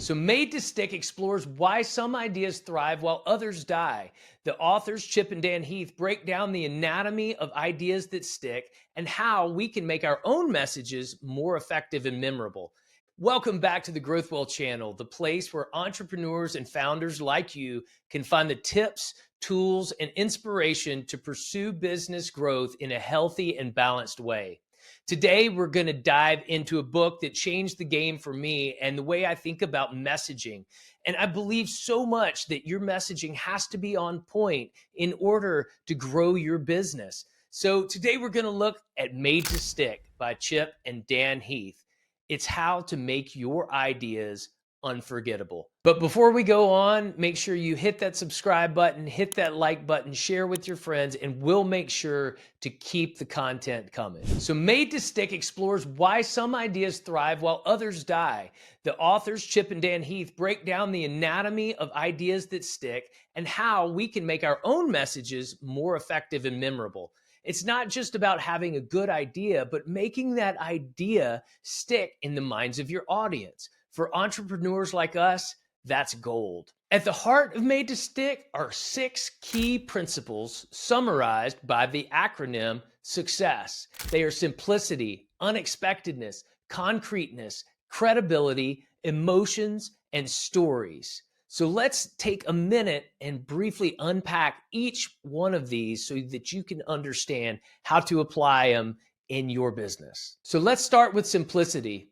So, Made to Stick explores why some ideas thrive while others die. The authors, Chip and Dan Heath, break down the anatomy of ideas that stick and how we can make our own messages more effective and memorable. Welcome back to the Growthwell channel, the place where entrepreneurs and founders like you can find the tips, tools, and inspiration to pursue business growth in a healthy and balanced way. Today, we're going to dive into a book that changed the game for me and the way I think about messaging. And I believe so much that your messaging has to be on point in order to grow your business. So today, we're going to look at Made to Stick by Chip and Dan Heath. It's how to make your ideas unforgettable. But before we go on, make sure you hit that subscribe button, hit that like button, share with your friends, and we'll make sure to keep the content coming. So Made to Stick explores why some ideas thrive while others die. The authors, Chip and Dan Heath, break down the anatomy of ideas that stick and how we can make our own messages more effective and memorable. It's not just about having a good idea, but making that idea stick in the minds of your audience. For entrepreneurs like us, that's gold. At the heart of Made to Stick are 6 key principles summarized by the acronym SUCCESS. They are simplicity, unexpectedness, concreteness, credibility, emotions, and stories. So let's take a minute and briefly unpack each one of these so that you can understand how to apply them in your business. So let's start with simplicity.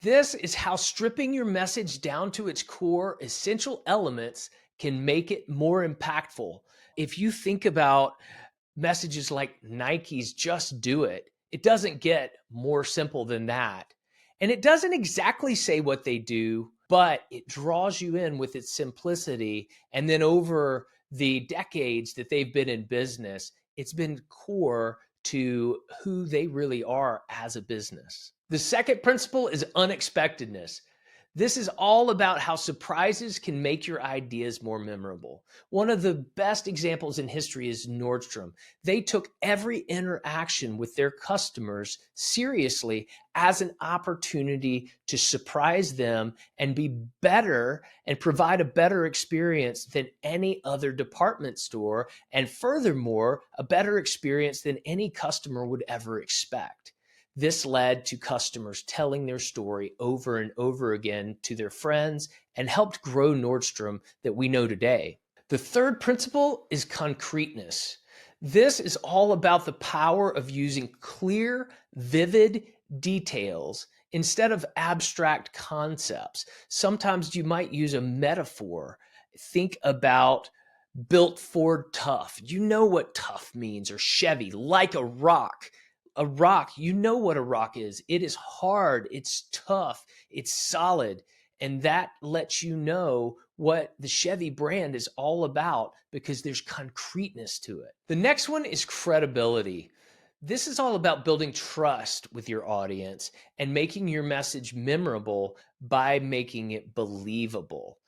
This is how stripping your message down to its core essential elements can make it more impactful. If you think about messages like Nike's "Just Do It," it doesn't get more simple than that. And it doesn't exactly say what they do, but it draws you in with its simplicity. And then over the decades that they've been in business, it's been core to who they really are as a business. The second principle is unexpectedness. This is all about how surprises can make your ideas more memorable. One of the best examples in history is Nordstrom. They took every interaction with their customers seriously as an opportunity to surprise them and be better and provide a better experience than any other department store, and furthermore, a better experience than any customer would ever expect. This led to customers telling their story over and over again to their friends and helped grow Nordstrom that we know today. The third principle is concreteness. This is all about the power of using clear, vivid details instead of abstract concepts. Sometimes you might use a metaphor. Think about built Ford tough. You know what tough means, or Chevy, like a rock. A rock, you know what a rock is. It is hard, it's tough, it's solid. And that lets you know what the Chevy brand is all about because there's concreteness to it. The next one is credibility. This is all about building trust with your audience and making your message memorable by making it believable.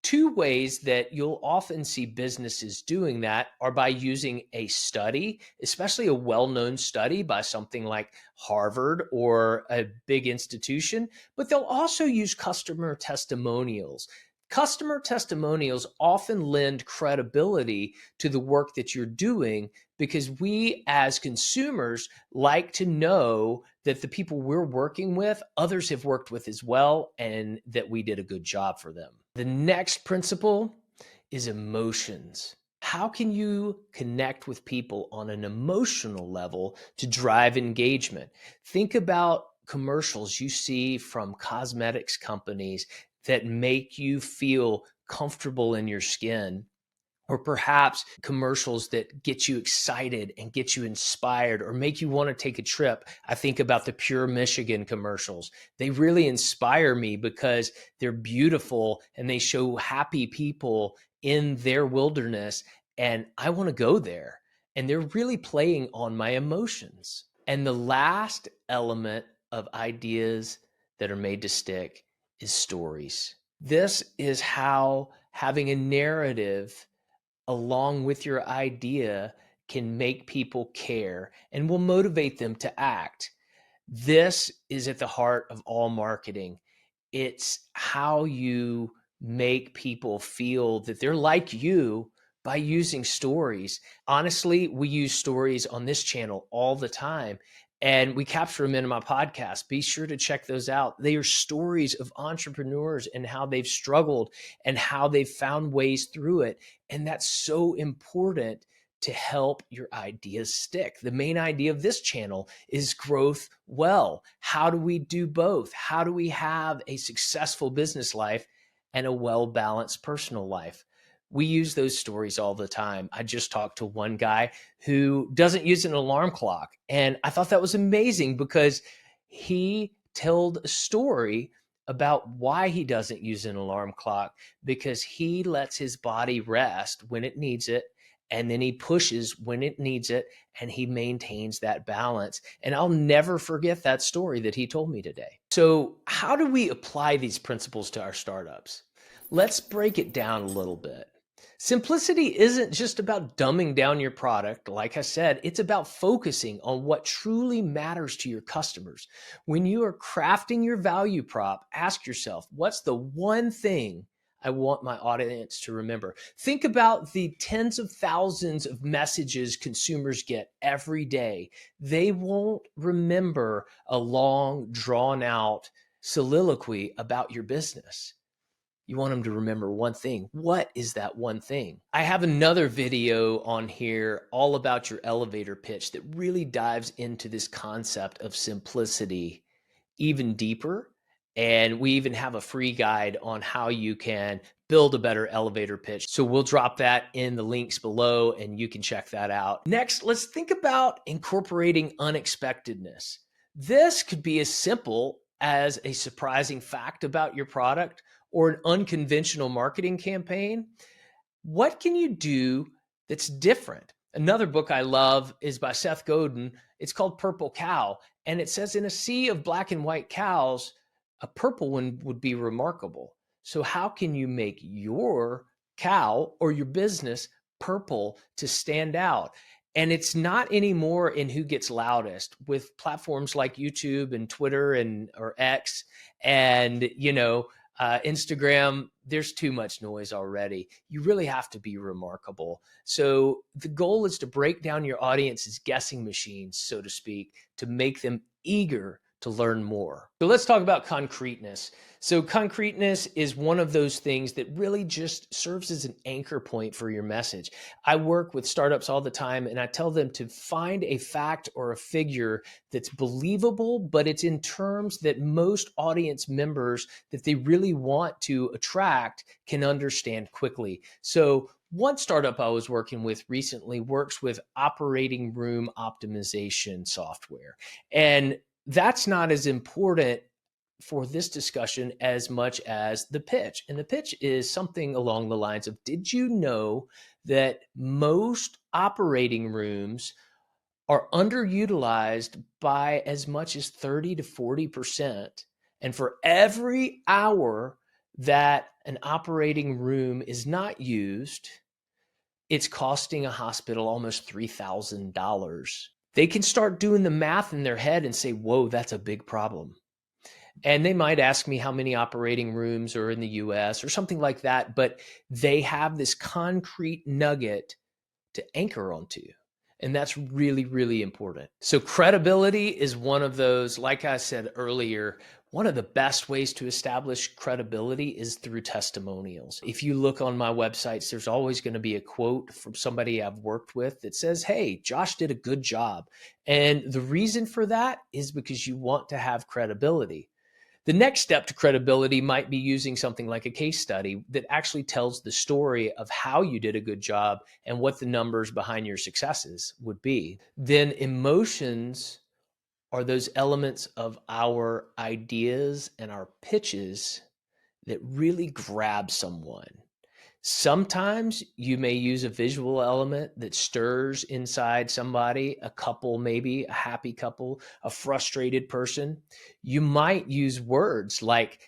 2 ways that you'll often see businesses doing that are by using a study, especially a well-known study by something like Harvard or a big institution, but they'll also use customer testimonials. Customer testimonials often lend credibility to the work that you're doing because we as consumers like to know that the people we're working with, others have worked with as well, and that we did a good job for them. The next principle is emotions. How can you connect with people on an emotional level to drive engagement? Think about commercials you see from cosmetics companies that make you feel comfortable in your skin, or perhaps commercials that get you excited and get you inspired or make you want to take a trip. I think about the Pure Michigan commercials. They really inspire me because they're beautiful and they show happy people in their wilderness, and I want to go there. And they're really playing on my emotions. And the last element of ideas that are made to stick is stories. This is how having a narrative along with your idea can make people care and will motivate them to act. This is at the heart of all marketing. It's how you make people feel that they're like you by using stories. Honestly, we use stories on this channel all the time, and we capture them into my podcast. Be sure to check those out. They are stories of entrepreneurs and how they've struggled and how they've found ways through it. And that's so important to help your ideas stick. The main idea of this channel is growth well. How do we do both? How do we have a successful business life and a well-balanced personal life? We use those stories all the time. I just talked to one guy who doesn't use an alarm clock, and I thought that was amazing because he told a story about why he doesn't use an alarm clock, because he lets his body rest when it needs it, and then he pushes when it needs it, and he maintains that balance. And I'll never forget that story that he told me today. So how do we apply these principles to our startups? Let's break it down a little bit. Simplicity isn't just about dumbing down your product. Like I said, it's about focusing on what truly matters to your customers. When you are crafting your value prop, ask yourself, what's the one thing I want my audience to remember? Think about the tens of thousands of messages consumers get every day. They won't remember a long, drawn out soliloquy about your business. You want them to remember one thing. What is that one thing? I have another video on here all about your elevator pitch that really dives into this concept of simplicity even deeper. And we even have a free guide on how you can build a better elevator pitch. So we'll drop that in the links below and you can check that out. Next, let's think about incorporating unexpectedness. This could be as simple as a surprising fact about your product or an unconventional marketing campaign. What can you do that's different? Another book I love is by Seth Godin. It's called Purple Cow. And it says, in a sea of black and white cows, a purple one would be remarkable. So how can you make your cow or your business purple to stand out? And it's not anymore in who gets loudest. With platforms like YouTube and Twitter and or X and Instagram, there's too much noise already. You really have to be remarkable. So the goal is to break down your audience's guessing machines, so to speak, to make them eager to learn more. So let's talk about concreteness. So concreteness is one of those things that really just serves as an anchor point for your message. I work with startups all the time and I tell them to find a fact or a figure that's believable, but it's in terms that most audience members that they really want to attract can understand quickly. So one startup I was working with recently works with operating room optimization software. And that's not as important for this discussion as much as the pitch. And the pitch is something along the lines of, did you know that most operating rooms are underutilized by as much as 30 to 40%? And for every hour that an operating room is not used, it's costing a hospital almost $3,000. They can start doing the math in their head and say, whoa, that's a big problem. And they might ask me how many operating rooms are in the US or something like that, but they have this concrete nugget to anchor onto. And that's really, really important. So credibility is one of those, like I said earlier, one of the best ways to establish credibility is through testimonials. If you look on my websites, there's always going to be a quote from somebody I've worked with that says, hey, Josh did a good job. And the reason for that is because you want to have credibility. The next step to credibility might be using something like a case study that actually tells the story of how you did a good job and what the numbers behind your successes would be. Then emotions are those elements of our ideas and our pitches that really grab someone. Sometimes you may use a visual element that stirs inside somebody, a couple, maybe a happy couple, a frustrated person. You might use words like,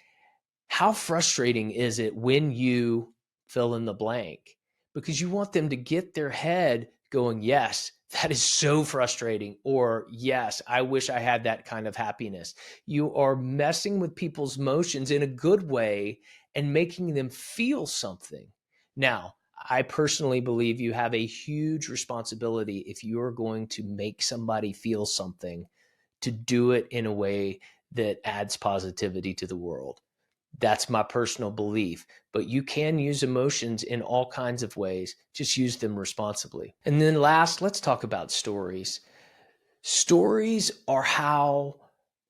how frustrating is it when you fill in the blank? Because you want them to get their head going, yes, that is so frustrating. Or, yes, I wish I had that kind of happiness. You are messing with people's emotions in a good way and making them feel something. Now, I personally believe you have a huge responsibility if you are going to make somebody feel something, to do it in a way that adds positivity to the world. That's my personal belief. But you can use emotions in all kinds of ways. Just use them responsibly. And then last, let's talk about stories. Stories are how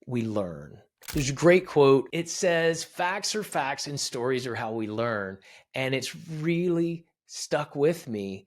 we learn. There's a great quote. It says, facts are facts and stories are how we learn. And it's really stuck with me.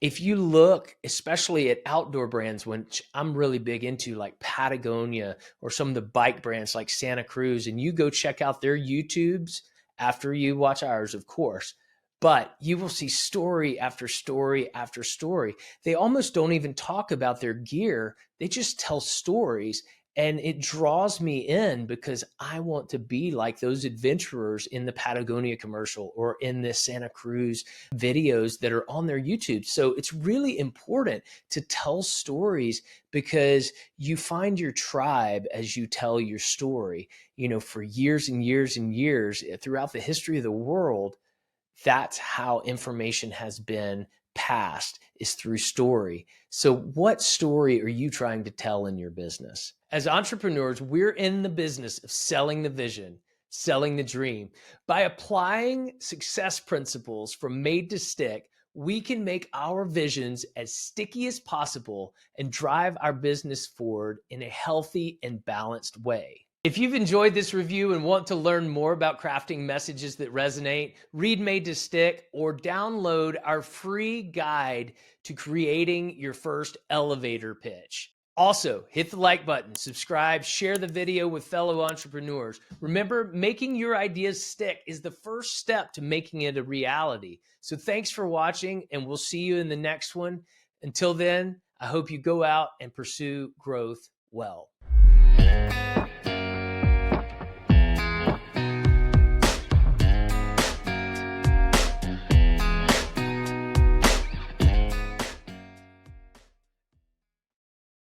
If you look, especially at outdoor brands, which I'm really big into, like Patagonia or some of the bike brands like Santa Cruz, and you go check out their YouTubes after you watch ours, of course, but you will see story after story after story. They almost don't even talk about their gear. They just tell stories. And it draws me in because I want to be like those adventurers in the Patagonia commercial or in the Santa Cruz videos that are on their YouTube. So it's really important to tell stories because you find your tribe as you tell your story. You know, for years and years and years throughout the history of the world, that's how information has been passed, is through story. So what story are you trying to tell in your business? As entrepreneurs, we're in the business of selling the vision, selling the dream. By applying success principles from Made to Stick, we can make our visions as sticky as possible and drive our business forward in a healthy and balanced way. If you've enjoyed this review and want to learn more about crafting messages that resonate, read Made to Stick or download our free guide to creating your first elevator pitch. Also, hit the like button, subscribe, share the video with fellow entrepreneurs. Remember, making your ideas stick is the first step to making it a reality. So thanks for watching, and we'll see you in the next one. Until then, I hope you go out and pursue growth well.